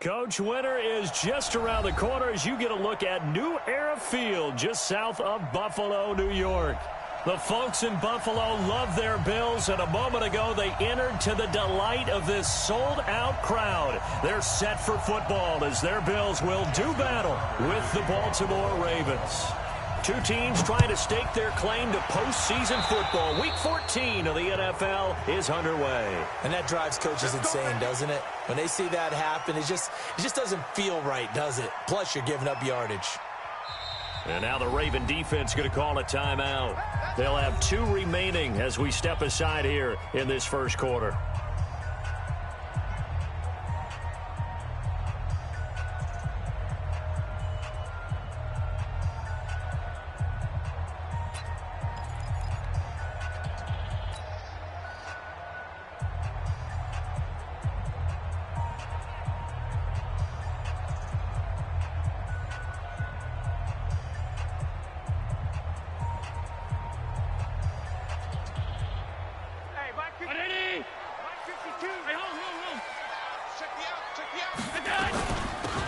Coach, winter is just around the corner as you get a look at New Era Field just south of Buffalo, New York. The folks in Buffalo love their Bills, and a moment ago they entered to the delight of this sold-out crowd. They're set for football as their Bills will do battle with the Baltimore Ravens. Two teams trying to stake their claim to postseason football. Week 14 of the NFL is underway. And that drives coaches insane, doesn't it? When they see that happen, it just doesn't feel right, does it? Plus, you're giving up yardage. And now the Raven defense going to call a timeout. They'll have 2 remaining as we step aside here in this first quarter.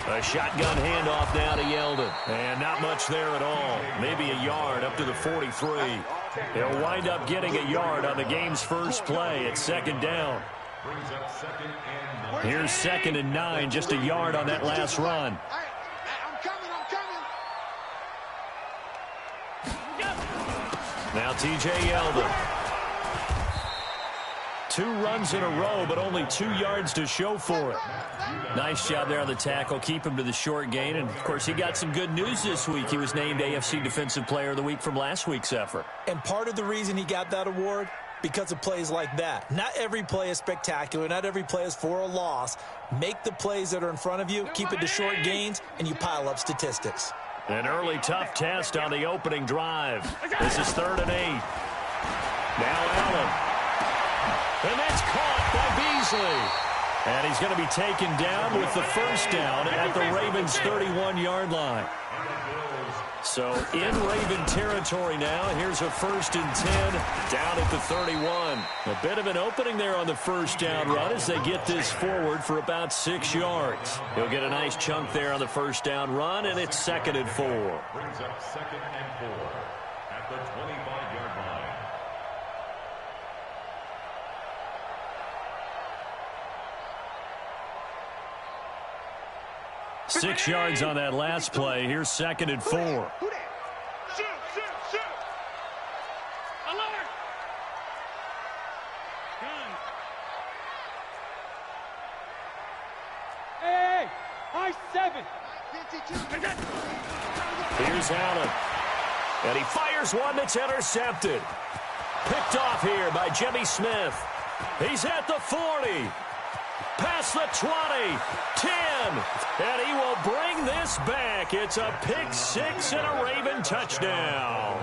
A shotgun handoff now to Yeldon. And not much there at all. Maybe a yard up to the 43. He'll wind up getting a yard on the game's first play. It's second down. Here's 2nd and 9, just a yard on that last run. Now T.J. Yeldon. 2 runs in a row, but only 2 yards to show for it. Nice job there on the tackle. Keep him to the short gain. And, of course, he got some good news this week. He was named AFC Defensive Player of the Week from last week's effort. And part of the reason he got that award, because of plays like that. Not every play is spectacular. Not every play is for a loss. Make the plays that are in front of you, keep it to short gains, and you pile up statistics. An early tough test on the opening drive. This is 3rd and 8. Now Allen. And that's caught by Beasley. And he's going to be taken down with the first down at the Ravens' 31-yard line. So in Raven territory now. Here's a 1st and 10 down at the 31. A bit of an opening there on the first down run as they get this forward for about 6 yards. He'll get a nice chunk there on the first down run, and it's 2nd and 4. Brings up 2nd and 4 at the 25-yard line. 6 yards on that last play. Here's 2nd and 4. Shoot! Alert! Gun. Hey! I-7! Here's Allen. And he fires one that's intercepted. Picked off here by Jimmy Smith. He's at the 40. Past the 20, 10, and he will bring this back. It's a pick 6 and a Raven touchdown.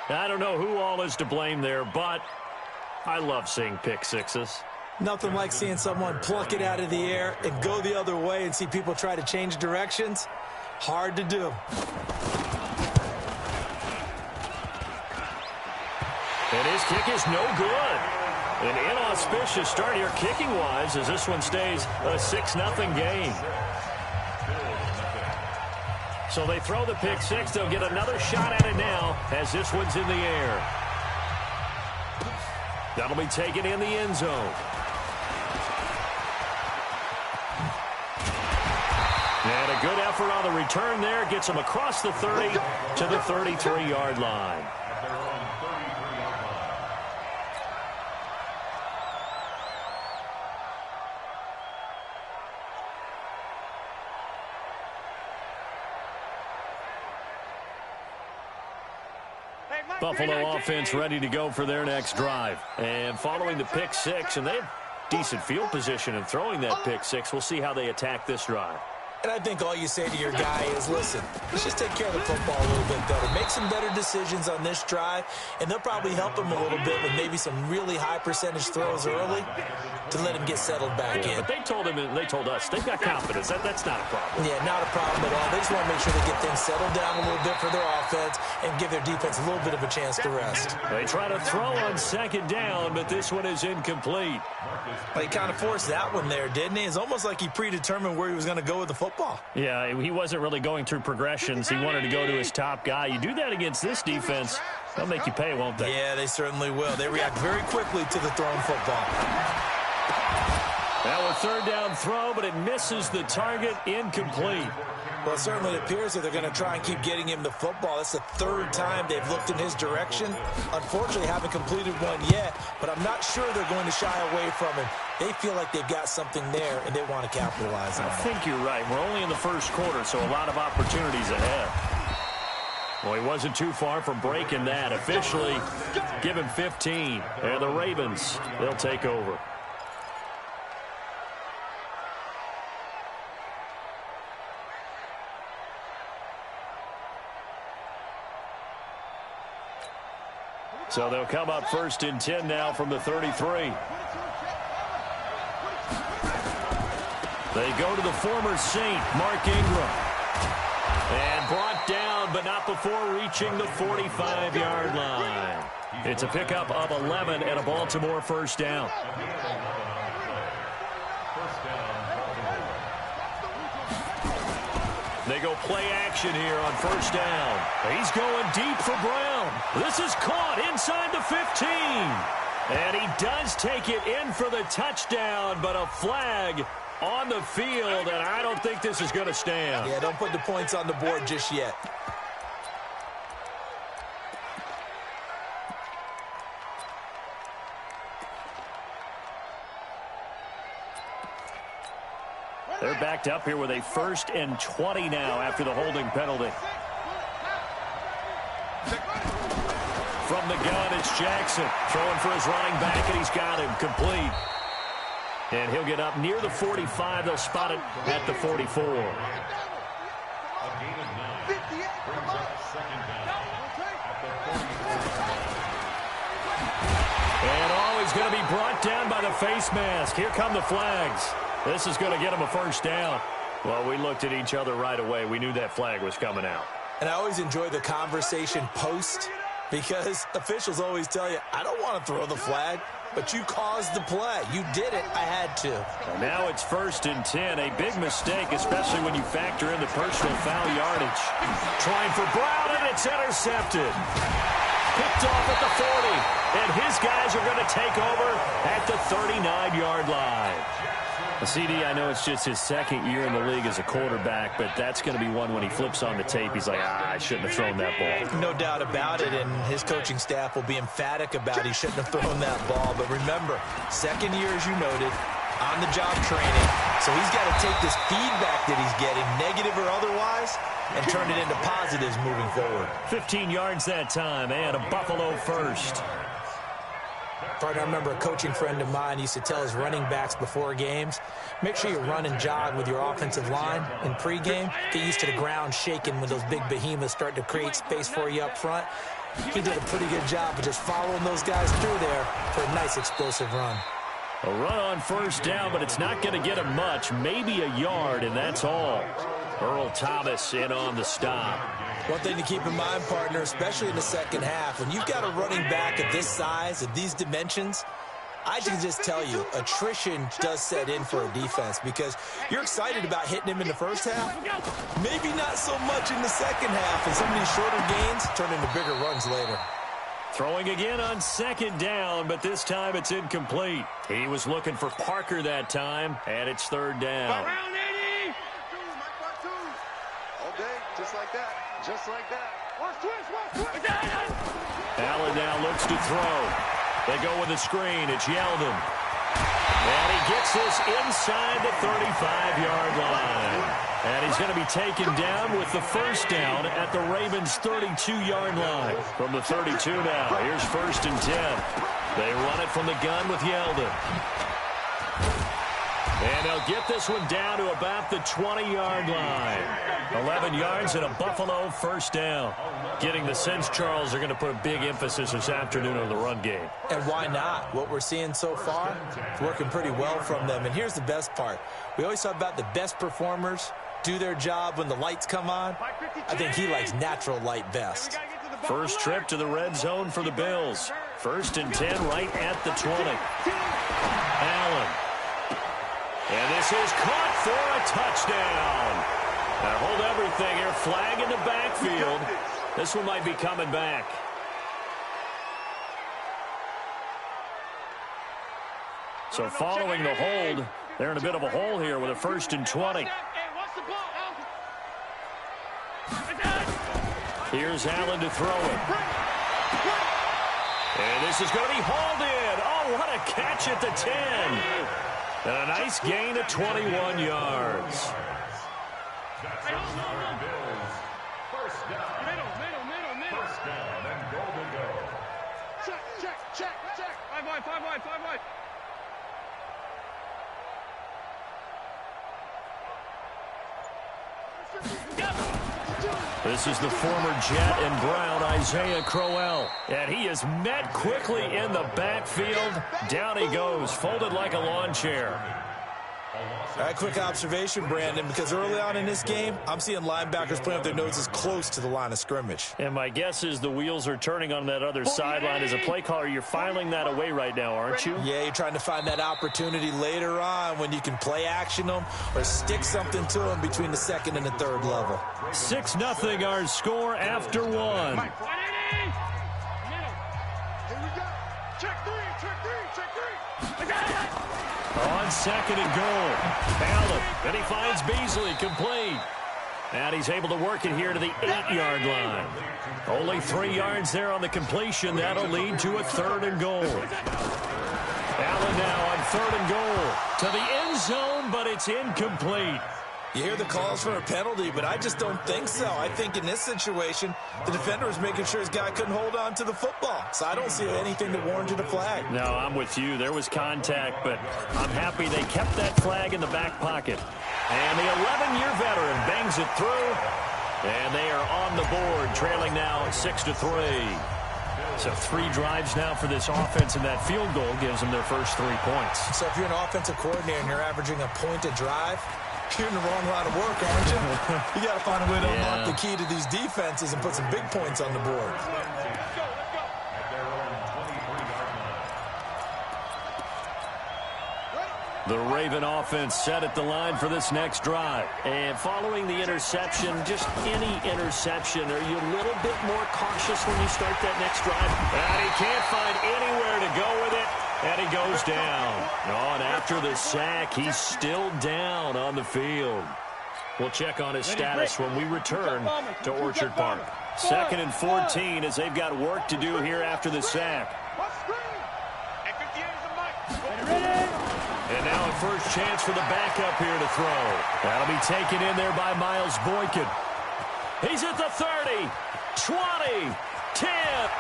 I don't know who all is to blame there, but I love seeing pick 6s. Nothing like seeing someone pluck it out of the air and go the other way and see people try to change directions. Hard to do. And his kick is no good. An inauspicious start here kicking-wise as this one stays a 6-0 game. So they throw the pick 6. They'll get another shot at it now as this one's in the air. That'll be taken in the end zone. And a good effort on the return there. Gets him across the 30 to the 33-yard line. Buffalo offense ready to go for their next drive. And following the pick 6, and they have decent field position in throwing that pick 6. We'll see how they attack this drive. And I think all you say to your guy is, listen, let's just take care of the football a little bit better. Make some better decisions on this drive, and they'll probably help him a little bit with maybe some really high percentage throws early to let him get settled back in. But they told him, and they told us, they've got confidence. That's not a problem. Yeah, not a problem at all. They just want to make sure they get things settled down a little bit for their offense and give their defense a little bit of a chance to rest. They try to throw on second down, but this one is incomplete. Well, he kind of forced that one there, didn't he? It's almost like he predetermined where he was going to go with the football. Yeah, he wasn't really going through progressions. He wanted to go to his top guy. You do that against this defense, they'll make you pay, won't they? Yeah, they certainly will. They react very quickly to the thrown football. Now a third down throw, but it misses the target, incomplete. Well, it certainly appears that they're going to try and keep getting him the football. That's the third time they've looked in his direction. Unfortunately, haven't completed one yet, but I'm not sure they're going to shy away from him. They feel like they've got something there, and they want to capitalize on it. I think you're right. We're only in the first quarter, so a lot of opportunities ahead. Well, he wasn't too far from breaking that. Officially, give him 15. And the Ravens, they'll take over. So they'll come up first and 10 now from the 33. They go to the former Saint, Mark Ingram. And brought down, but not before reaching the 45-yard line. It's a pickup of 11 and a Baltimore first down. They go play action here on first down. He's going deep for Brown. This is caught inside the 15. And he does take it in for the touchdown, but a flag on the field, and I don't think this is going to stand. Yeah, don't put the points on the board just yet. They're backed up here with a 1st and 20 now after the holding penalty. From the gun, it's Jackson throwing for his running back, and he's got him complete. And he'll get up near the 45. They'll spot it at the 44. And always going to be brought down by the face mask. Here come the flags. This is going to get him a first down. Well, we looked at each other right away. We knew that flag was coming out. And I always enjoy the conversation post because officials always tell you, I don't want to throw the flag, but you caused the play. You did it. I had to. And now it's 1st and 10. A big mistake, especially when you factor in the personal foul yardage. Trying for Brown, and it's intercepted. Picked off at the 40. And his guys are going to take over at the 39-yard line. CD, I know it's just his second year in the league as a quarterback, but that's going to be one when he flips on the tape. He's like, I shouldn't have thrown that ball. No doubt about it, and his coaching staff will be emphatic about he shouldn't have thrown that ball. But remember, second year, as you noted, on-the-job training. So he's got to take this feedback that he's getting, negative or otherwise, and turn it into positives moving forward. 15 yards that time, and a Buffalo first. I remember a coaching friend of mine used to tell his running backs before games, make sure you run and jog with your offensive line in pregame. Get used to the ground shaking when those big behemoths start to create space for you up front. He did a pretty good job of just following those guys through there for a nice explosive run. A run on first down, but it's not going to get him much, maybe a yard, and that's all. Earl Thomas in on the stop. One thing to keep in mind, partner, especially in the second half, when you've got a running back of this size, of these dimensions, I can just tell you, attrition does set in for a defense because you're excited about hitting him in the first half. Maybe not so much in the second half, and some of these shorter gains turn into bigger runs later. Throwing again on second down, but this time it's incomplete. He was looking for Parker that time, and it's third down. Around 80. All day, just like that. Just like that. Watch twist. Allen now looks to throw. They go with a screen. It's Yeldon. And he gets this inside the 35-yard line. And he's going to be taken down with the first down at the Ravens' 32-yard line. From the 32 now, here's 1st and 10. They run it from the gun with Yeldon. And they'll get this one down to about the 20-yard line. 11 yards and a Buffalo first down. Getting the sense, Charles, are going to put a big emphasis this afternoon on the run game. And why not? What we're seeing so far is working pretty well from them. And here's the best part. We always talk about the best performers do their job when the lights come on. I think he likes natural light best. First trip to the red zone for the Bills. 1st and 10 right at the 20. Allen. And this is caught for a touchdown. Now hold everything here. Flag in the backfield. This one might be coming back. So following the hold, they're in a bit of a hole here with a 1st and 20. Here's Allen to throw it. And this is going to be hauled in. Oh, what a catch at the 10. And a nice gain of 21 yards. Check. 5 wide. This is the former Jet and Brown, Isaiah Crowell. And he is met quickly in the backfield. Down he goes, folded like a lawn chair. All right, quick observation, Brandon, because early on in this game, I'm seeing linebackers playing with their noses close to the line of scrimmage. And my guess is the wheels are turning on that other sideline. As a play caller, you're filing that away right now, aren't you? Yeah, you're trying to find that opportunity later on when you can play action them or stick something to them between the 2nd and the 3rd level. 6-0 our score after 1. Here we go. Check three. On 2nd and goal. Allen, and he finds Beasley complete. And he's able to work it here to the 8-yard line. Only 3 yards there on the completion. That'll lead to a 3rd and goal. Allen now on 3rd and goal. To the end zone, but it's incomplete. You hear the calls for a penalty, but I just don't think so. I think in this situation, the defender was making sure his guy couldn't hold on to the football. So I don't see anything that warranted a flag. No, I'm with you. There was contact, but I'm happy they kept that flag in the back pocket. And the 11-year veteran bangs it through. And they are on the board, trailing now 6-3. So 3 drives now for this offense, and that field goal gives them their first 3 points. So if you're an offensive coordinator and you're averaging a point a drive, you're in the wrong line of work, aren't you? You got to find a way to unlock the key to these defenses and put some big points on the board. The Raven offense set at the line for this next drive. And following the interception, just any interception, are you a little bit more cautious when you start that next drive? And he can't find anywhere to go with it. And he goes down. Oh, and after the sack, he's still down on the field. We'll check on his status when we return to Orchard Park. 2nd and 14 as they've got work to do here after the sack. And now a first chance for the backup here to throw. That'll be taken in there by Miles Boykin. He's at the 30, 20, 10,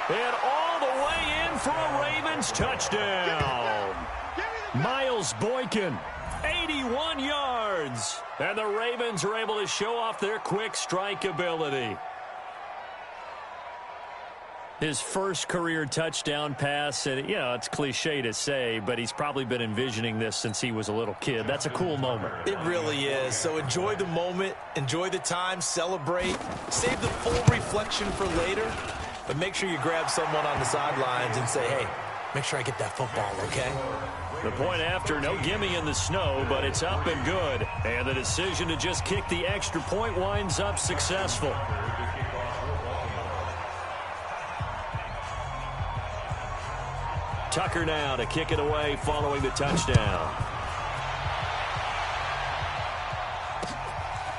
and all the way in for a Ravens touchdown. Miles Boykin, 81 yards. And the Ravens are able to show off their quick strike ability. His first career touchdown pass, and, it's cliche to say, but he's probably been envisioning this since he was a little kid. That's a cool moment. It really is. So enjoy the moment, enjoy the time, celebrate, save the full reflection for later, but make sure you grab someone on the sidelines and say, hey, make sure I get that football, okay? The point after, no gimme in the snow, but it's up and good. And the decision to just kick the extra point winds up successful. Tucker now to kick it away following the touchdown.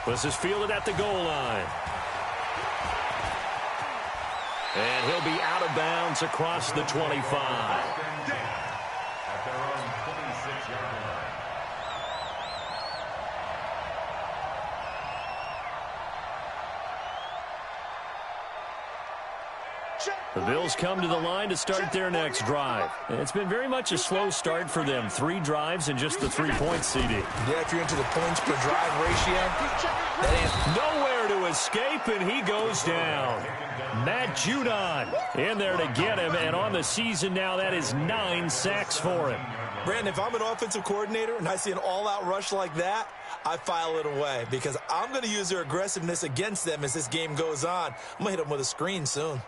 This is fielded at the goal line. And he'll be out of bounds across the 25. At their own 26-yard line. The Bills come to the line to start their next drive. It's been very much a slow start for them. 3 drives and just the 3 points, CD. Yeah, if you're into the points per drive ratio, that ain't nowhere to escape, and he goes down. Matt Judon in there to get him, and on the season now, that is 9 sacks for him. Brandon, if I'm an offensive coordinator and I see an all-out rush like that, I file it away because I'm going to use their aggressiveness against them as this game goes on. I'm going to hit them with a screen soon.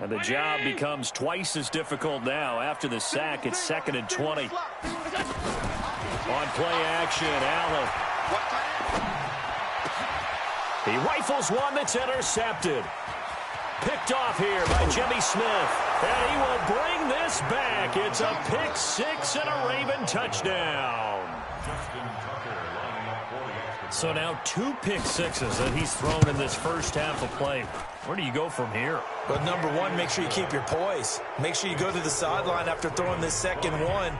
And the job becomes twice as difficult now. After the sack, it's 2nd and 20. On play action, Allen. He rifles one that's intercepted. Picked off here by Jimmy Smith. And he will bring this back. It's a pick 6 and a Raven touchdown. So now 2 pick 6s that he's thrown in this first half of play. Where do you go from here? Well, number one, make sure you keep your poise. Make sure you go to the sideline after throwing this second one,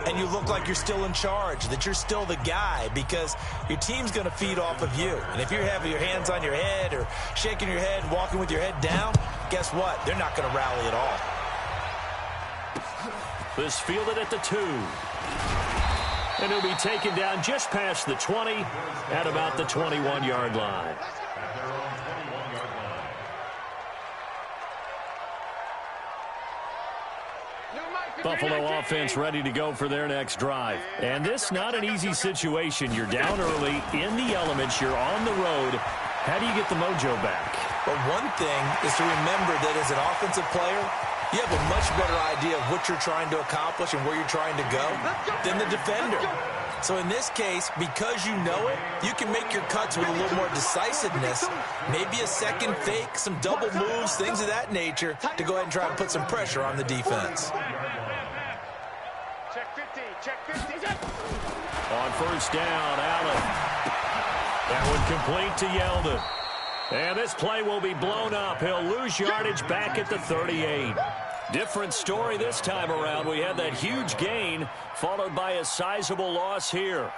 and you look like you're still in charge, that you're still the guy, because your team's going to feed off of you. And if you're having your hands on your head or shaking your head, walking with your head down, guess what? They're not going to rally at all. This fielded at the 2. And he'll be taken down just past the 20 at about the 21-yard line. Buffalo offense ready to go for their next drive. And this not an easy situation. You're down early, in the elements, you're on the road. How do you get the mojo back? Well, one thing is to remember that as an offensive player, you have a much better idea of what you're trying to accomplish and where you're trying to go than the defender. So in this case, because you know it, you can make your cuts with a little more decisiveness, maybe a second fake, some double moves, things of that nature, to go ahead and try to put some pressure on the defense. Check 50, check 50. On first down, Allen. That one complete to Yeldon. And this play will be blown up. He'll lose yardage back at the 38. Different story this time around. We had that huge gain, followed by a sizable loss here.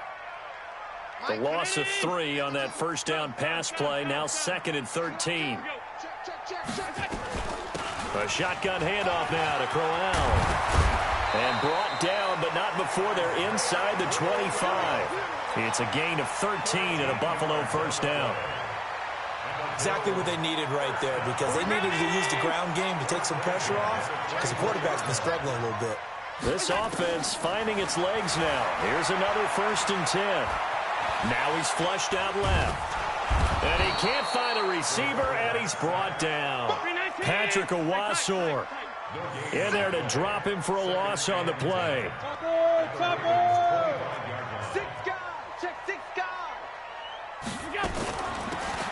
The loss of 3 on that first down pass play, now 2nd and 13. A shotgun handoff now to Crowell. And brought down, but not before they're inside the 25. It's a gain of 13 and a Buffalo first down. Exactly what they needed right there, because they needed to use the ground game to take some pressure off, because the quarterback's been struggling a little bit. This offense finding its legs now. Here's another 1st and 10. Now he's flushed out left. And he can't find a receiver, and he's brought down. Patrick Owasor in there to drop him for a loss on the play.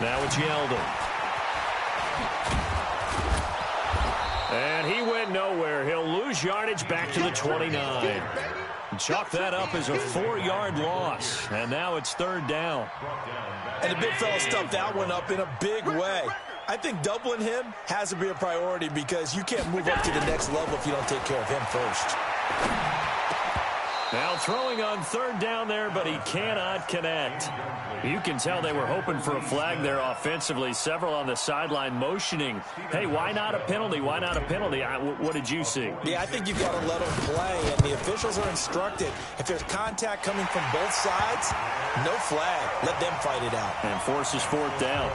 Now it's Yeldon. And he went nowhere. He'll lose yardage back to the 29. Chalk that up as a 4-yard loss. And now it's 3rd down. And the big fella stuffed that one up in a big way. I think doubling him has to be a priority, because you can't move up to the next level if you don't take care of him first. Now throwing on 3rd down there, but he cannot connect. You can tell they were hoping for a flag there offensively. Several on the sideline motioning, hey, why not a penalty? Why not a penalty? What did you see? Yeah, I think you've got to let them play, and the officials are instructed. If there's contact coming from both sides, no flag. Let them fight it out. And forces 4th down.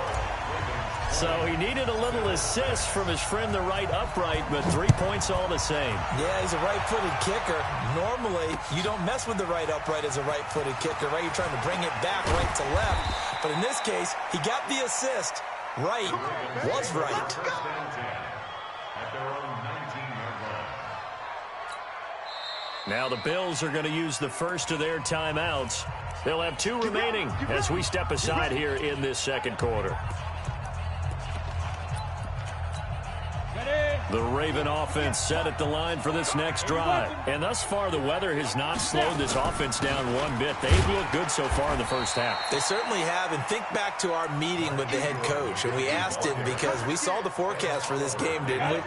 So he needed a little assist from his friend the right upright, but 3 points all the same. Yeah, he's a right-footed kicker. Normally, you don't mess with the right upright as a right-footed kicker, right? You're trying to bring it back right to left. But in this case, he got the assist. Right was right. Now the Bills are going to use the first of their timeouts. They'll have 2 remaining as we step aside here in this second quarter. Ready? The Raven offense set at the line for this next drive. And thus far, the weather has not slowed this offense down one bit. They've looked good so far in the first half. They certainly have. And think back to our meeting with the head coach. And we asked him because we saw the forecast for this game, didn't we?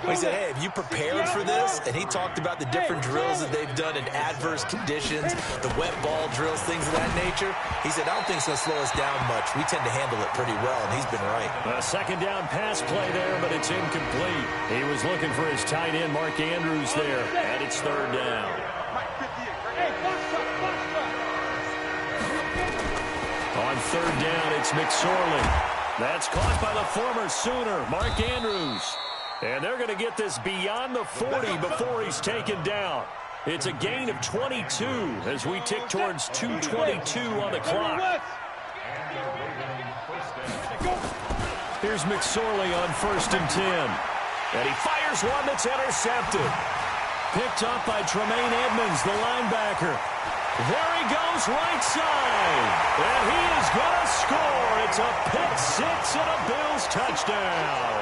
We said, hey, have you prepared for this? And he talked about the different drills that they've done in adverse conditions, the wet ball drills, things of that nature. He said, I don't think it's going to slow us down much. We tend to handle it pretty well, and he's been right. A second down pass play there, but it's incomplete. He was looking for his tight end, Mark Andrews, there, and it's third down. On third down, it's McSorley. That's caught by the former Sooner, Mark Andrews. And they're going to get this beyond the 40 before he's taken down. It's a gain of 22 as we tick towards 2:22 on the clock. Here's McSorley on 1st and 10. And he fires one that's intercepted. Picked up by Tremaine Edmonds, the linebacker. There he goes, right side. And he is going to score. It's a pick six and a Bills touchdown.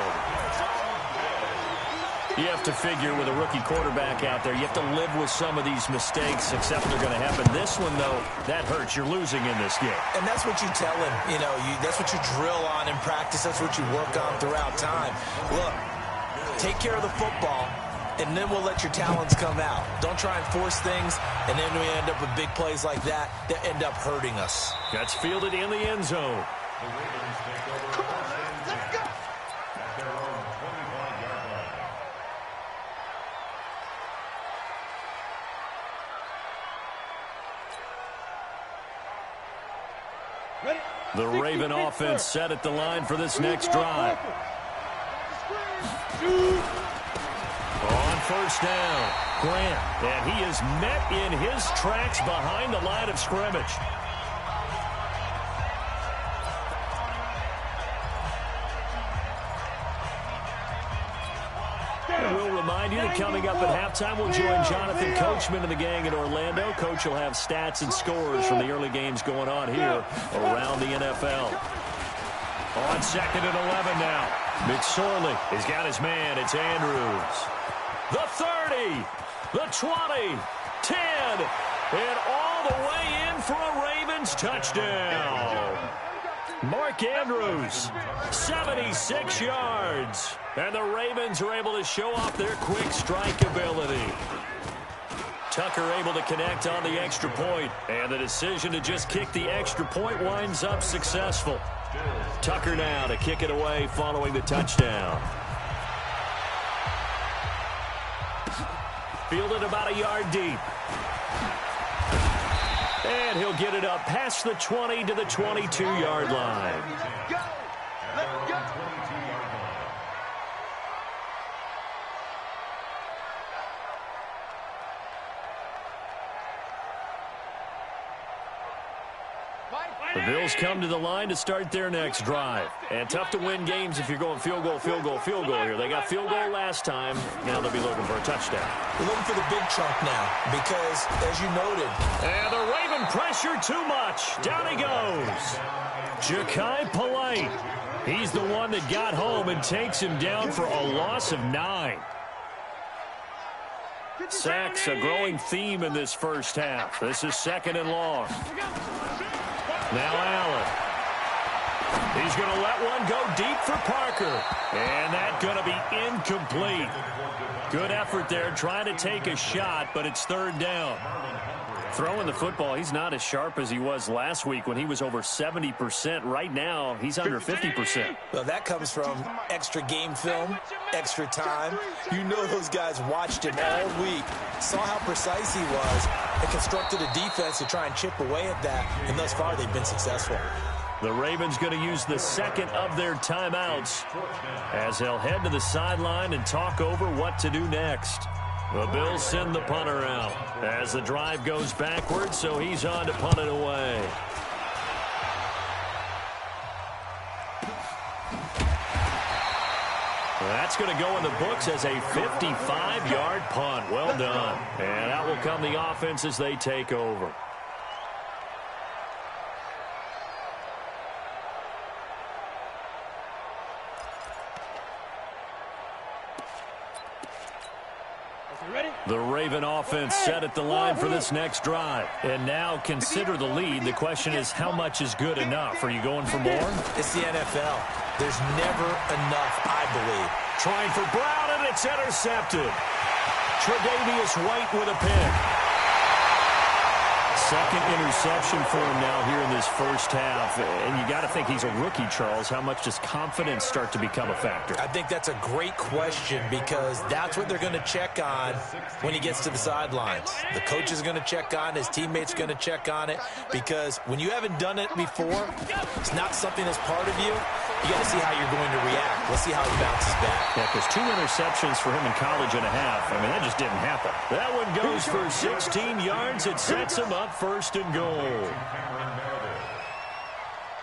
You have to figure with a rookie quarterback out there, you have to live with some of these mistakes, except they're going to happen. This one, though, that hurts. You're losing in this game. And that's what you tell him. You know, that's what you drill on in practice. That's what you work on throughout time. Look, take care of the football, and then we'll let your talents come out. Don't try and force things, and then we end up with big plays like that end up hurting us. Gets fielded in the end zone. The Raven offense set at the line for this next drive. On first down, Grant, and he is met in his tracks behind the line of scrimmage. We'll remind you that coming up at halftime, we'll join Jonathan Coachman and the gang in Orlando. Coach will have stats and scores from the early games going on here around the NFL. On 2nd and 11 now. McSorley has got his man. It's Andrews. The 30, the 20, 10, and all the way in for a Ravens touchdown. Mark Andrews, 76 yards. And the Ravens are able to show off their quick strike ability. Tucker able to connect on the extra point. And the decision to just kick the extra point winds up successful. Tucker now to kick it away following the touchdown. Fielded about a yard deep. And he'll get it up past the 20 to the 22-yard line. Go! Let's go! The Bills come to the line to start their next drive. And tough to win games if you're going field goal, field goal, field goal here. They got field goal last time. Now they'll be looking for a touchdown. We're looking for the big chunk now because, as you noted, and the Raven pressure too much. Down he goes. Ja'Kai Polite. He's the one that got home and takes him down for a loss of 9. Sacks, a growing theme in this first half. This is 2nd and long. Now Allen. He's going to let one go deep for Parker. And that's going to be incomplete. Good effort there trying to take a shot, but it's 3rd down. Throwing the football, he's not as sharp as he was last week when he was over 70%. Right now, he's under 50%. Well, that comes from extra game film, extra time. You know those guys watched him all week, saw how precise he was, and constructed a defense to try and chip away at that, and thus far they've been successful. The Ravens going to use the second of their timeouts as they'll head to the sideline and talk over what to do next. The Bills send the punter out as the drive goes backwards, so he's on to punt it away. That's going to go in the books as a 55-yard punt. Well done. And out will come the offense as they take over. The Raven offense set at the line for this next drive. And now consider the lead. The question is, how much is good enough? Are you going for more? It's the NFL. There's never enough, I believe. Trying for Brown, and it's intercepted. Tre'Davious White with a pick. Second interception for him now here in this first half. And you got to think he's a rookie, Charles. How much does confidence start to become a factor? I think that's a great question because that's what they're going to check on when he gets to the sidelines. The coach is going to check on it. His teammates are going to check on it because when you haven't done it before, it's not something that's part of you. You got to see how you're going to react. Let's see how he bounces back. Yeah, because 2 interceptions for him in college and a half. I mean, that just didn't happen. That one goes for 16 yards. It sets him up first and goal.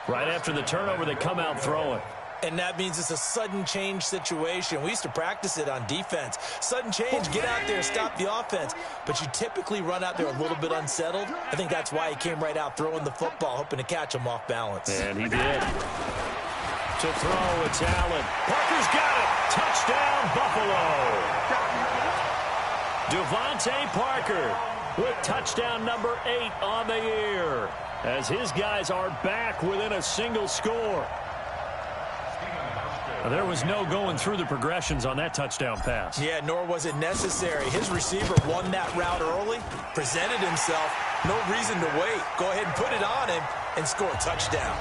Right after the turnover, they come out throwing. And that means it's a sudden change situation. We used to practice it on defense. Sudden change, get out there, stop the offense. But you typically run out there a little bit unsettled. I think that's why he came right out throwing the football, hoping to catch him off balance. And he did. To throw, it's Allen. Parker's got it. Touchdown, Buffalo. Devontae Parker with touchdown number 8 on the year, as his guys are back within a single score. There was no going through the progressions on that touchdown pass. Yeah, nor was it necessary. His receiver won that route early, presented himself, no reason to wait. Go ahead and put it on him and score a touchdown.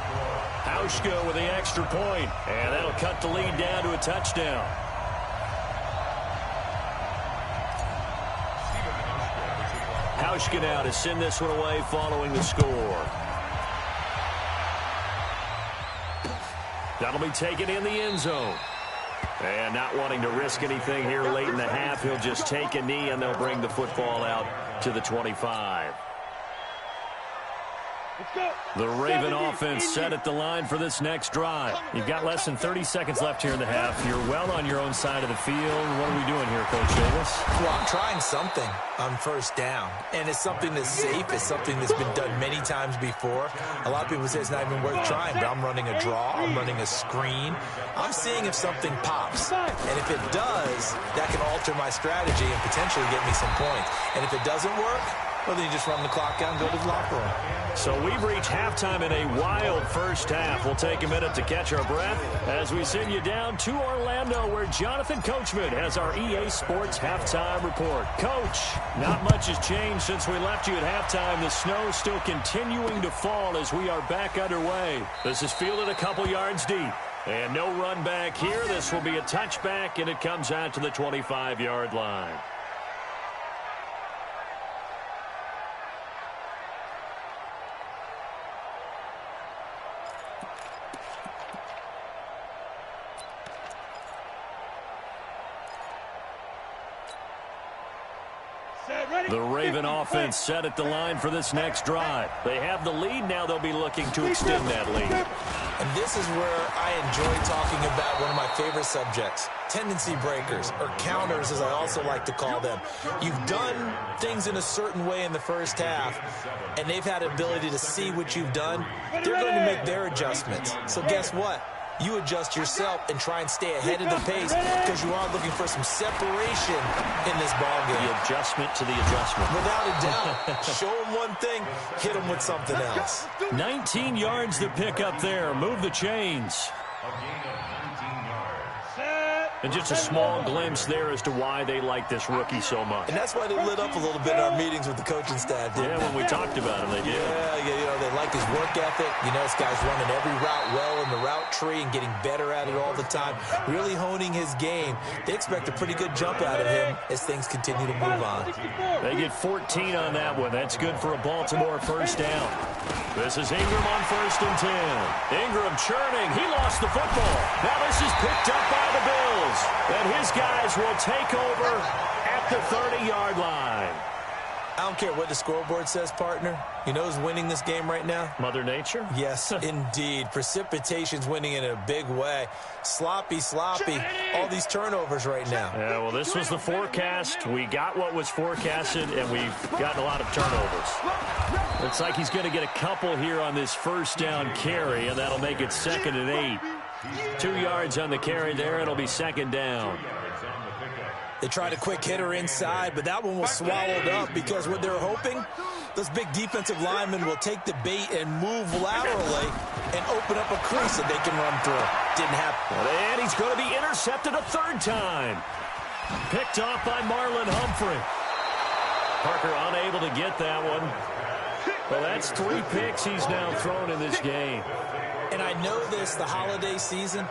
Hauschka with the extra point, and that'll cut the lead down to a touchdown. Hauschka now to send this one away following the score. That'll be taken in the end zone. And not wanting to risk anything here late in the half, he'll just take a knee, and they'll bring the football out to the 25. The Raven offense set at the line for this next drive. You've got less than 30 seconds left here in the half. You're well on your own side of the field. What are we doing here, Coach Davis? Well, I'm trying something on first down, and it's something that's safe. It's something that's been done many times before. A lot of people say it's not even worth trying, but I'm running a draw. I'm running a screen. I'm seeing if something pops, and if it does, that can alter my strategy and potentially get me some points. And if it doesn't work, well, then you just run the clock out and go to the locker room. So we've reached halftime in a wild first half. We'll take a minute to catch our breath as we send you down to Orlando, where Jonathan Coachman has our EA Sports halftime report. Coach, not much has changed since we left you at halftime. The snow still continuing to fall as we are back underway. This is fielded a couple yards deep. And no run back here. This will be a touchback, and it comes out to the 25-yard line. The Raven offense set at the line for this next drive. They have the lead. Now they'll be looking to extend that lead. And this is where I enjoy talking about one of my favorite subjects, tendency breakers, or counters, as I also like to call them. You've done things in a certain way in the first half, and they've had the ability to see what you've done. They're going to make their adjustments. So guess what? You adjust yourself and try and stay ahead of the pace because you are looking for some separation in this ballgame. The adjustment to the adjustment. Without a doubt. Show them one thing, hit them with something else. 19 yards to pick up there. Move the chains. And just a small glimpse there as to why they like this rookie so much. And that's why they lit up a little bit in our meetings with the coaching staff. Yeah, when we talked about him, they did. Yeah, you know, they like his work ethic. You know, this guy's running every route well in the route tree and getting better at it all the time, really honing his game. They expect a pretty good jump out of him as things continue to move on. They get 14 on that one. That's good for a Baltimore first down. This is Ingram on 1st and 10. Ingram churning. He lost the football. Now this is picked up by the Bills. And his guys will take over at the 30-yard line. I don't care what the scoreboard says, partner. You know who's winning this game right now? Mother Nature? Yes, indeed. Precipitation's winning in a big way. Sloppy. All these turnovers right now. Yeah, well, this was the forecast. We got what was forecasted, and we've gotten a lot of turnovers. Looks like he's going to get a couple here on this first down carry, and that'll make it 2nd and 8. 2 yards on the carry there. It'll be 2nd down. They tried a quick hitter inside, but that one was swallowed up because what they're hoping, those big defensive linemen will take the bait and move laterally and open up a crease that they can run through. Didn't happen. And he's going to be intercepted a third time. Picked off by Marlon Humphrey. Parker unable to get that one. Well, that's 3 picks he's now thrown in this game. And I know this, the holiday season,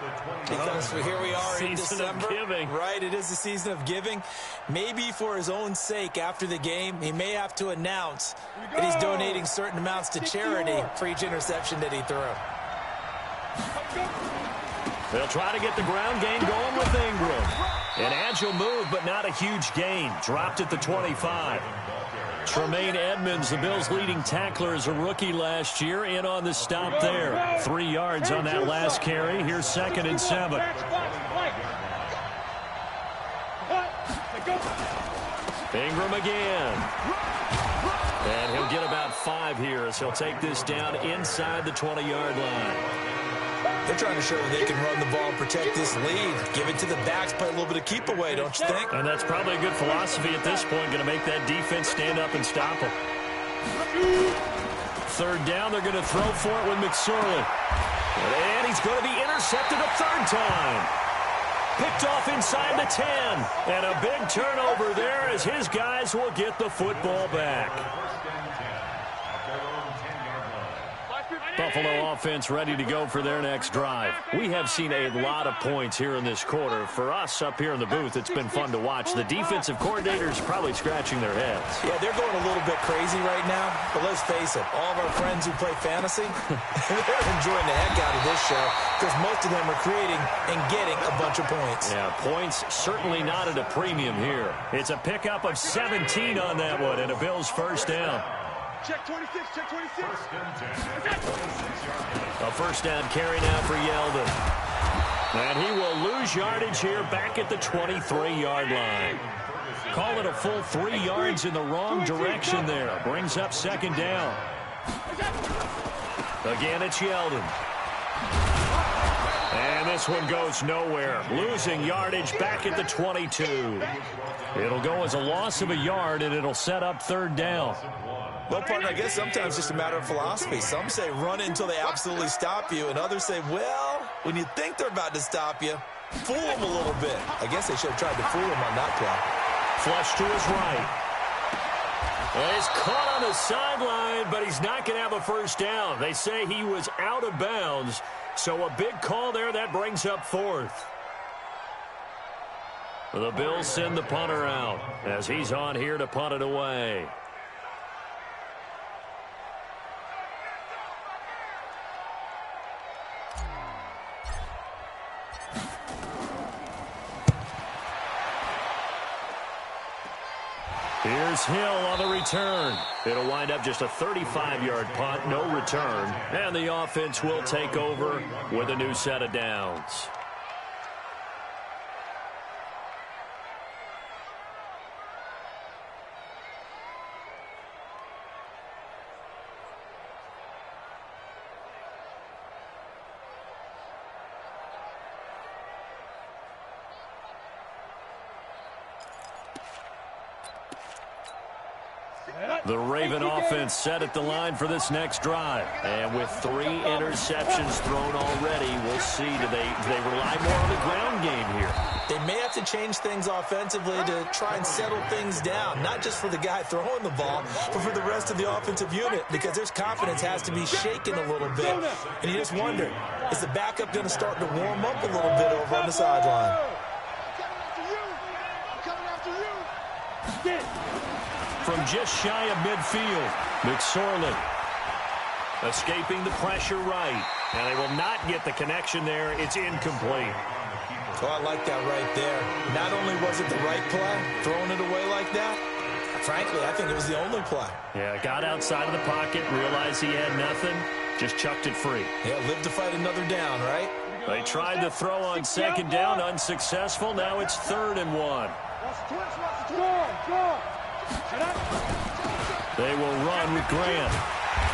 because here we are in December. Season of giving. Right, it is the season of giving. Maybe for his own sake after the game, he may have to announce that he's donating certain amounts to charity for each interception that he threw. They'll try to get the ground game going with Ingram. An agile move, but not a huge gain. Dropped at the 25. Tremaine Edmonds, the Bills' leading tackler, as a rookie last year, in on the stop there. 3 yards on that last carry. Here's 2nd and 7. Ingram again. And he'll get about 5 here as he'll take this down inside the 20-yard line. They're trying to show that they can run the ball and protect this lead. Give it to the backs, play a little bit of keep away, don't you think? And that's probably a good philosophy at this point, going to make that defense stand up and stop them. 3rd down, they're going to throw for it with McSorley. And he's going to be intercepted a 3rd time. Picked off inside the 10. And a big turnover there as his guys will get the football back. Buffalo offense ready to go for their next drive. We have seen a lot of points here in this quarter. For us up here in the booth, it's been fun to watch. The defensive coordinators probably scratching their heads. Yeah, they're going a little bit crazy right now. But let's face it, all of our friends who play fantasy, they're enjoying the heck out of this show because most of them are creating and getting a bunch of points. Yeah, points certainly not at a premium here. It's a pickup of 17 on that one and a Bills 1st down. Check 26, check 26. A 1st down carry now for Yeldon. And he will lose yardage here back at the 23-yard line. Call it a full 3 yards in the wrong direction there. Brings up 2nd down. Again, it's Yeldon. And this one goes nowhere. Losing yardage back at the 22. It'll go as a loss of a yard, and it'll set up 3rd down. Well, partner, I guess sometimes it's just a matter of philosophy. Some say run it until they absolutely stop you, and others say, well, when you think they're about to stop you, fool them a little bit. I guess they should have tried to fool him on that play. Flush to his right. And he's caught on the sideline, but he's not going to have a 1st down. They say he was out of bounds, so a big call there. That brings up 4th. The Bills send the punter out as he's on here to punt it away. Here's Hill on the return. It'll wind up just a 35-yard punt, no return. And the offense will take over with a new set of downs. The Raven offense set at the line for this next drive. And with 3 interceptions thrown already, we'll see. Do they rely more on the ground game here? They may have to change things offensively to try and settle things down, not just for the guy throwing the ball, but for the rest of the offensive unit, because their confidence has to be shaken a little bit. And you just wonder, is the backup going to start to warm up a little bit over on the sideline? From just shy of midfield, McSorley escaping the pressure right. And they will not get the connection there. It's incomplete. Oh, I like that right there. Not only was it the right play, throwing it away like that, frankly, I think it was the only play. Yeah, got outside of the pocket, realized he had nothing, just chucked it free. Yeah, live to fight another down, right? They tried to throw on 2nd down, unsuccessful. Now it's 3rd and 1. They will run with Grant.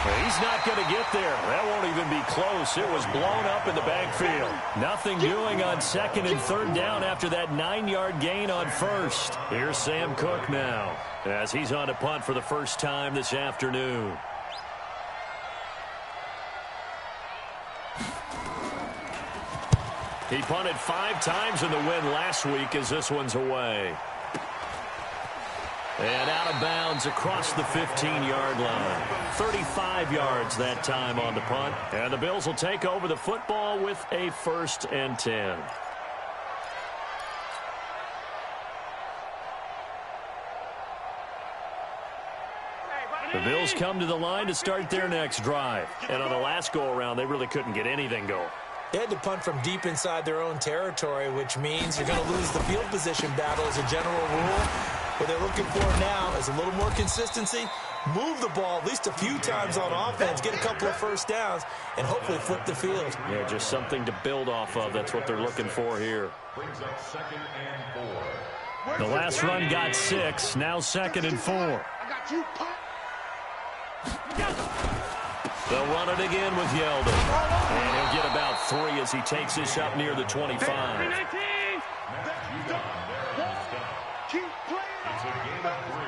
He's not going to get there. That won't even be close. It was blown up in the backfield. Nothing doing on second and third down after that 9-yard gain on first. Here's Sam Cook now as he's on a punt for the first time this afternoon. He punted 5 times in the win last week as this one's away. And out of bounds across the 15-yard line. 35 yards that time on the punt. And the Bills will take over the football with a 1st and 10. The Bills come to the line to start their next drive. And on the last go-around, they really couldn't get anything going. They had to punt from deep inside their own territory, which means you're going to lose the field position battle as a general rule. What they're looking for now is a little more consistency, move the ball at least a few times on offense, get a couple of first downs, and hopefully flip the field. Yeah, just something to build off of. That's what they're looking for here. Brings up 2nd and 4. The last run got 6, now 2nd and 4. I got you, pop. They'll run it again with Yeldon. And he'll get about 3 as he takes this up near the 25. Keep playing. It's a gain of 3.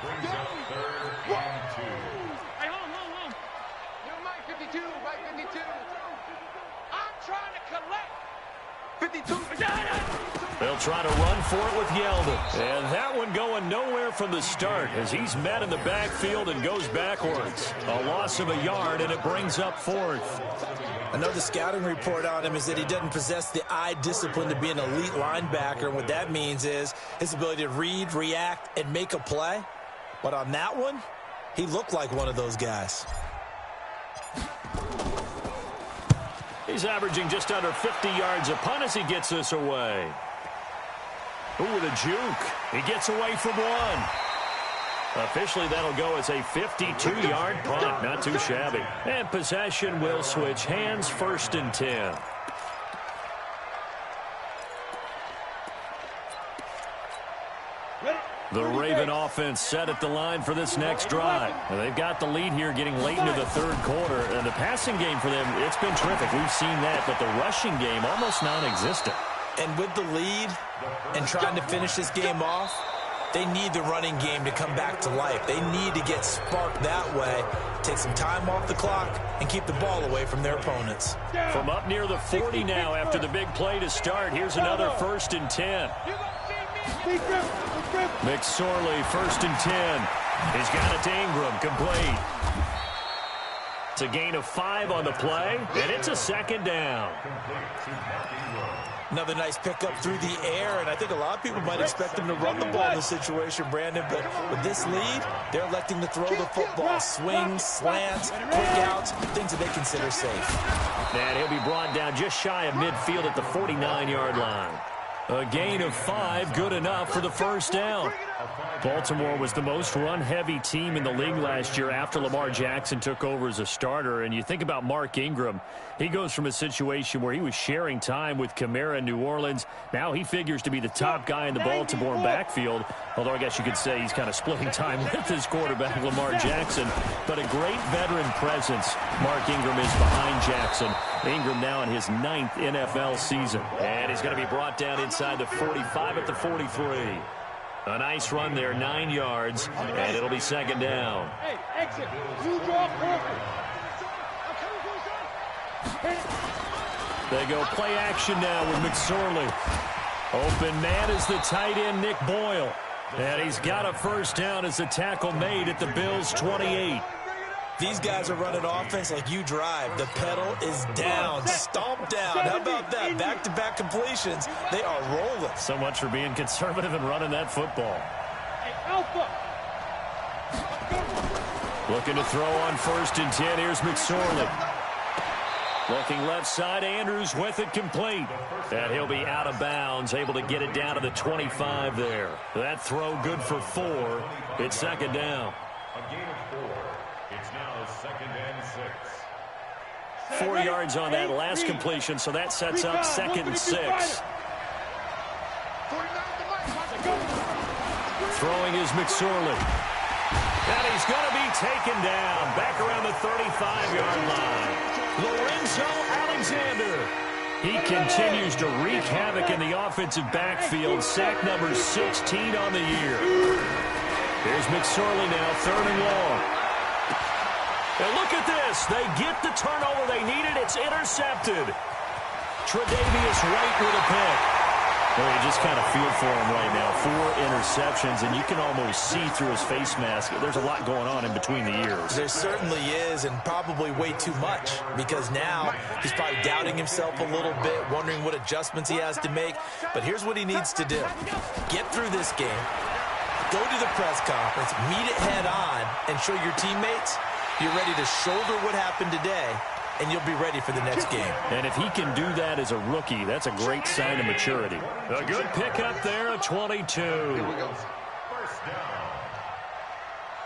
Brings up 3rd and 2. Hey, hold. Yo, Mike 52, Mike 52. I'm trying to collect. 52. They'll try to run for it with Yeldon. And that one going nowhere from the start as he's met in the backfield and goes backwards. A loss of a yard, and it brings up 4th. Another scouting report on him is that he doesn't possess the eye discipline to be an elite linebacker. And what that means is his ability to read, react, and make a play. But on that one, he looked like one of those guys. He's averaging just under 50 yards a punt as he gets this away. Ooh, with a juke. He gets away from 1. Officially, that'll go as a 52-yard punt. Not too shabby. And possession will switch hands, 1st and 10. The Raven offense set at the line for this next drive. And they've got the lead here getting late into the 3rd quarter. And the passing game for them, it's been terrific. We've seen that. But the rushing game, almost non-existent. And with the lead and trying to finish this game off, they need the running game to come back to life. They need to get sparked that way, take some time off the clock, and keep the ball away from their opponents. From up near the 40 now after the big play to start, here's another 1st and 10. McSorley, 1st and 10. He's got it to Ingram, complete. It's a gain of 5 on the play, and it's a 2nd down. Another nice pickup through the air, and I think a lot of people might expect him to run the ball in this situation, Brandon, but with this lead, they're electing to throw the football. Swings, slants, quick outs, things that they consider safe. And he'll be brought down just shy of midfield at the 49-yard line. A gain of 5, good enough for the 1st down. Baltimore was the most run-heavy team in the league last year after Lamar Jackson took over as a starter. And you think about Mark Ingram, he goes from a situation where he was sharing time with Kamara in New Orleans. Now he figures to be the top guy in the Baltimore backfield, although I guess you could say he's kind of splitting time with his quarterback, Lamar Jackson. But a great veteran presence Mark Ingram is behind Jackson. Ingram now in his 9th NFL season. And he's going to be brought down inside the 45 at the 43. A nice run there, 9 yards, and it'll be 2nd down. Hey, exit. You draw They go play action now with McSorley. Open man is the tight end, Nick Boyle. And he's got a 1st down as the tackle made at the Bills' 28. These guys are running offense like you drive. The pedal is down, stomp down. How about that? Back-to-back completions. They are rolling. So much for being conservative and running that football. Looking to throw on 1st and 10. Here's McSorley. Looking left side, Andrews with it complete. And he'll be out of bounds, able to get it down to the 25 there. That throw good for 4. It's 2nd down. A gain of 4. It's now 2nd and 6. 4 yards on that last completion, so that sets up 2nd and 6. Throwing is McSorley. And he's going to be taken down back around the 35-yard line. Lorenzo Alexander. He continues to wreak havoc in the offensive backfield. Sack number 16 on the year. Here's McSorley now, 3rd and long. And look at this. They get the turnover they needed. It's intercepted. Tre'Davious White with a pick. Well, you just kind of feel for him right now. 4 interceptions, and you can almost see through his face mask. There's a lot going on in between the ears. There certainly is, and probably way too much, because now he's probably doubting himself a little bit, wondering what adjustments he has to make. But here's what he needs to do. Get through this game, go to the press conference, meet it head on, and show your teammates you're ready to shoulder what happened today, and you'll be ready for the next game. And if he can do that as a rookie, that's a great sign of maturity. A good pickup there at 22. Here we go. First down.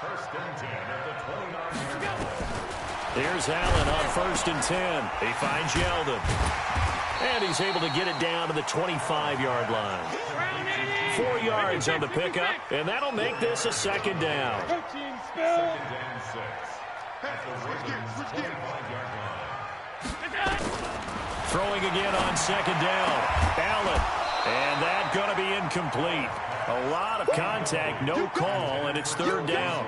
First and 10 at the 29-yard line. Here's Allen on 1st and 10. He finds Yeldon. And he's able to get it down to the 25-yard line. 4 yards on the pickup, and that'll make this a 2nd down. 2nd and 6 at the Ravens' 25-yard line. Throwing again on 2nd down. Allen. And that's going to be incomplete. A lot of contact, no call, and it's 3rd down.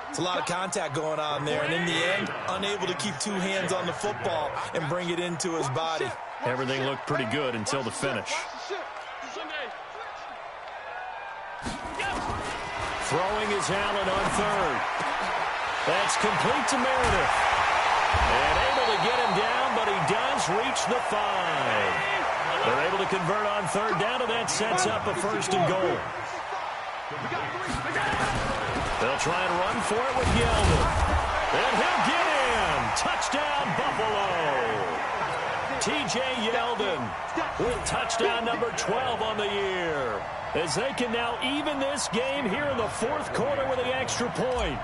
It's a lot of contact going on there, and in the end, unable to keep 2 hands on the football and bring it into his body. Everything looked pretty good until the finish. Throwing is Allen on 3rd. That's complete to Meredith. And able to get him down, but he does reach the 5. They're able to convert on 3rd down, and that sets up a 1st and goal. They'll try and run for it with Yeldon. And he'll get in. Touchdown, Buffalo. T.J. Yeldon with touchdown number 12 on the year, as they can now even this game here in the 4th quarter with the extra point.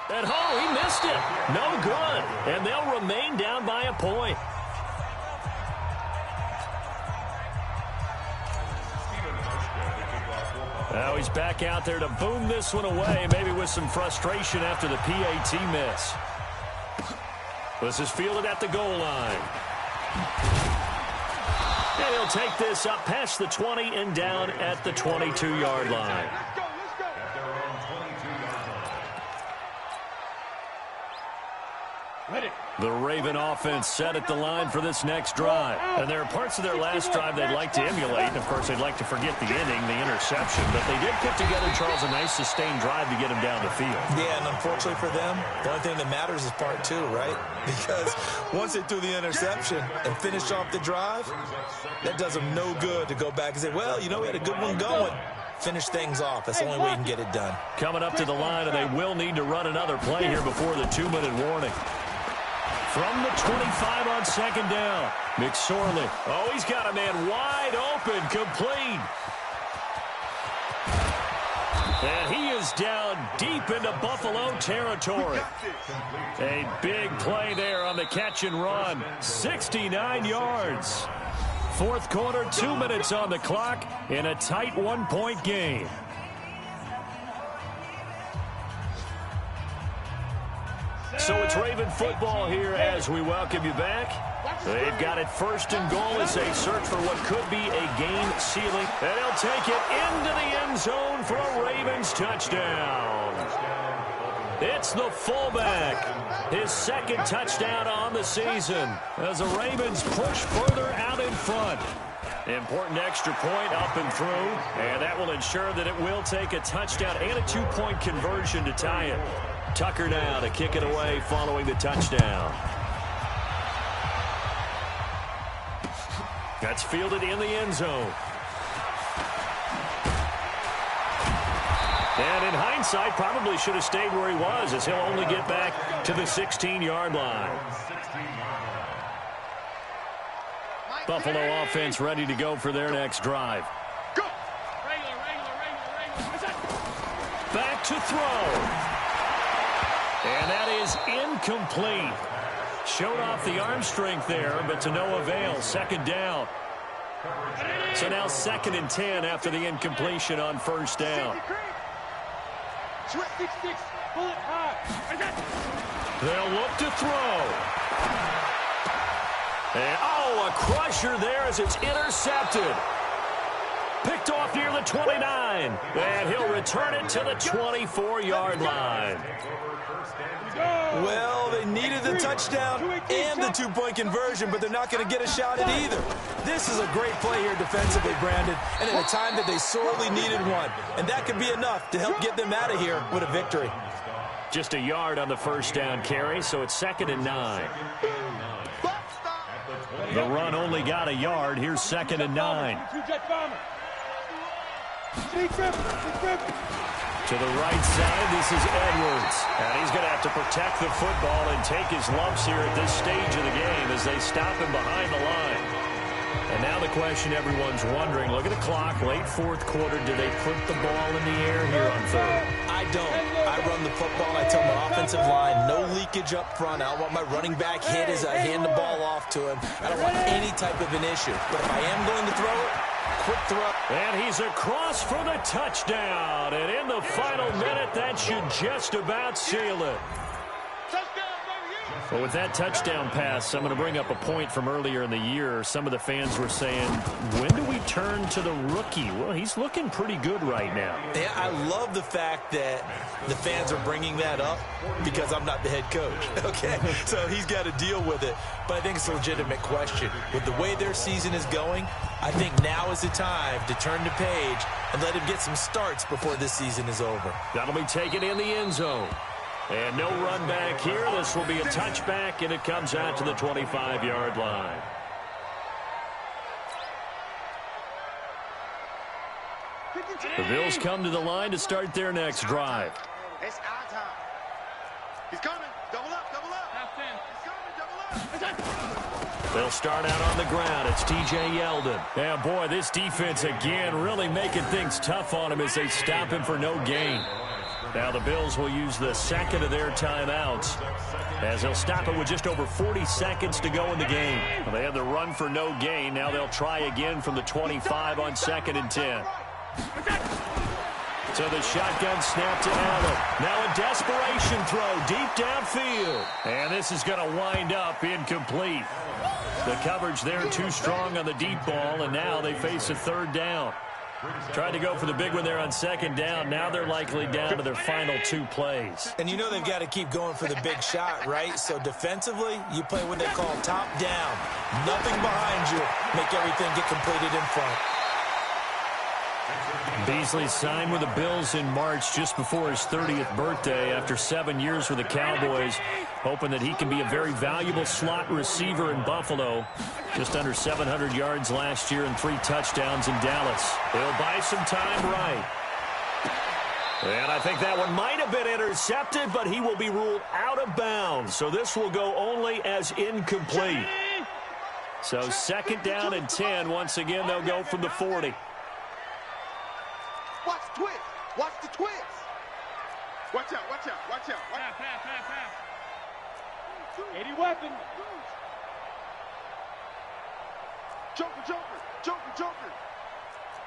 At home, he missed it. No good. And they'll remain down by a point. Now he's back out there to boom this one away, maybe with some frustration after the PAT miss. This is fielded at the goal line. And he'll take this up past the 20 and down at the 22-yard line. The Raven offense set at the line for this next drive. And there are parts of their last drive they'd like to emulate. And, of course, they'd like to forget the inning, the interception. But they did put together, Charles, a nice sustained drive to get him down the field. Yeah, and unfortunately for them, the only thing that matters is part 2, right? Because once they threw the interception and finished off the drive, that does them no good to go back and say, well, you know, we had a good one going. Finish things off. That's the only way you can get it done. Coming up to the line, and they will need to run another play here before the 2-minute warning. From the 25 on 2nd down, McSorley. Oh, he's got a man wide open, complete. And he is down deep into Buffalo territory. A big play there on the catch and run. 69 yards. 4th quarter, 2 minutes on the clock in a tight 1-point game. So it's Raven football here as we welcome you back. They've got it 1st and goal as they search for what could be a game ceiling. And he'll take it into the end zone for a Ravens touchdown. It's the fullback. His 2nd touchdown on the season as the Ravens push further out in front. Important extra point up and through, and that will ensure that it will take a touchdown and a 2-point conversion to tie it. Tucker now to kick it away following the touchdown. That's fielded in the end zone. And in hindsight, probably should have stayed where he was, as he'll only get back to the 16-yard line. Buffalo offense ready to go for their next drive. Back to throw. And that is incomplete. Showed off the arm strength there, but to no avail. 2nd down. So now 2nd and 10 after the incompletion on first down. They'll look to throw. And, a crusher there as it's intercepted. Picked off near the 29. And he'll return it to the 24-yard line. Well, they needed the touchdown and the two-point conversion, but they're not going to get a shot at either. This is a great play here defensively, Brandon, and at a time that they sorely needed one. And that could be enough to help get them out of here with a victory. Just a yard on the first down carry, so it's 2nd and 9. The run only got a yard. Here's 2nd and 9. To the right side, this is Edwards. And he's going to have to protect the football and take his lumps here at this stage of the game as they stop him behind the line. And now the question everyone's wondering, look at the clock, late fourth quarter, do they put the ball in the air here on third? I don't. I run the football. I tell my offensive line, no leakage up front. I don't want my running back hit as I hand the ball off to him. I don't want any type of an issue. But if I am going to throw it, quick throw. And he's across for the touchdown. And in the final minute, that should just about seal it. But with that touchdown pass, I'm going to bring up a point from earlier in the year. Some of the fans were saying, when do we turn to the rookie? Well, he's looking pretty good right now. Yeah, I love the fact that the fans are bringing that up because I'm not the head coach, okay? So he's got to deal with it. But I think it's a legitimate question. With the way their season is going, I think now is the time to turn the page and let him get some starts before this season is over. That'll be taken in the end zone. And no run back here. This will be a touchback, and it comes out to the 25-yard line. The Bills come to the line to start their next drive. It's our time. He's coming. Double up, double up. He's coming, double up. They'll start out on the ground. It's T.J. Yeldon. Yeah, boy, this defense again really making things tough on him as they stop him for no gain. Now the Bills will use the second of their timeouts as they'll stop it with just over 40 seconds to go in the game. Well, they had the run for no gain. Now they'll try again from the 25 on 2nd and 10. So the shotgun snap to Allen. Now a desperation throw deep downfield. And this is going to wind up incomplete. The coverage there too strong on the deep ball, and now they face a third down. Tried to go for the big one there on 2nd down. Now they're likely down to their final 2 plays. And you know they've got to keep going for the big shot, right? So defensively, you play what they call top down. Nothing behind you. Make everything get completed in front. Beasley signed with the Bills in March just before his 30th birthday after 7 years with the Cowboys, hoping that he can be a very valuable slot receiver in Buffalo. Just under 700 yards last year and 3 touchdowns in Dallas. He'll buy some time right. And I think that one might have been intercepted, but he will be ruled out of bounds. So this will go only as incomplete. So 2nd down and 10. Once again, they'll go from the 40. Watch the twist. Watch the twist. Watch out, watch out, watch out. Pass. 80 weapon. Joker.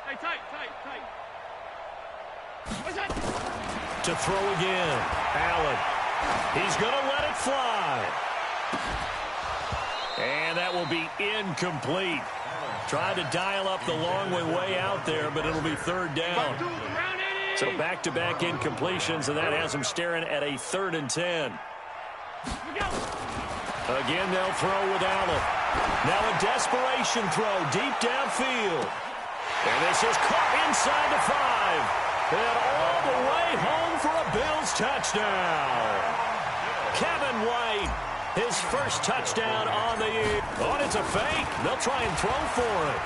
Hey, tight. What's that? To throw again. Allen. He's going to let it fly. And that will be incomplete. Tried to dial up the long way out there, but it'll be 3rd down. So back-to-back incompletions, and that has him staring at a 3rd and 10. Again, they'll throw with Allen. Now a desperation throw deep downfield. And this is caught inside the 5. And all the way home for a Bills touchdown. Kevin White, his first touchdown on the year. Oh, and it's a fake. They'll try and throw for it.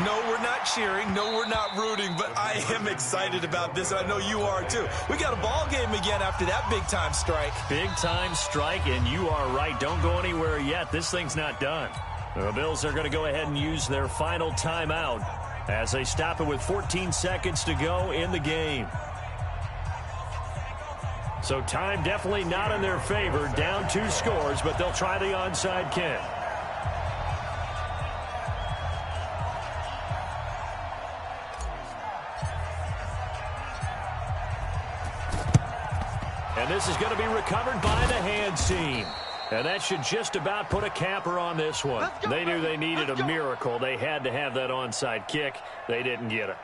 No, we're not cheering. No, we're not rooting. But I am excited about this, and I know you are too. We got a ball game again after that big-time strike. Big-time strike, and you are right. Don't go anywhere yet. This thing's not done. The Bills are going to go ahead and use their final timeout as they stop it with 14 seconds to go in the game. So time definitely not in their favor. Down 2 scores, but they'll try the onside kick. And this is going to be recovered by the hands team. And that should just about put a capper on this one. They knew they needed a miracle. They had to have that onside kick. They didn't get it.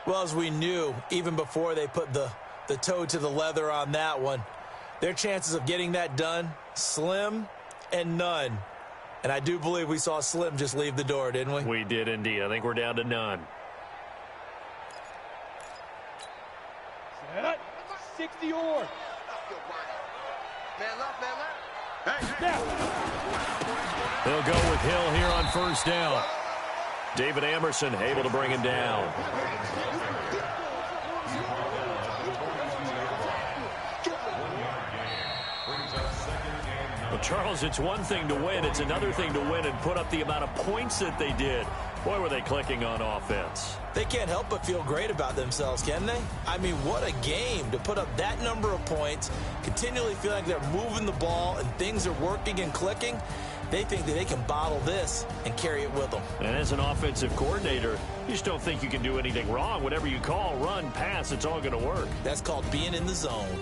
Well, as we knew, even before they put the toe to the leather on that one, their chances of getting that done, slim and none. And I do believe we saw Slim just leave the door, didn't we? We did indeed. I think we're down to none. 60 or. Man left, man left. They'll go with Hill here on first down. David Amerson able to bring him down. Well, Charles, it's one thing to win. It's another thing to win and put up the amount of points that they did. Boy, were they clicking on offense. They can't help but feel great about themselves, can they? I mean, what a game to put up that number of points, continually feel like they're moving the ball and things are working and clicking. They think that they can bottle this and carry it with them. And as an offensive coordinator, you just don't think you can do anything wrong. Whatever you call, run, pass, it's all going to work. That's called being in the zone.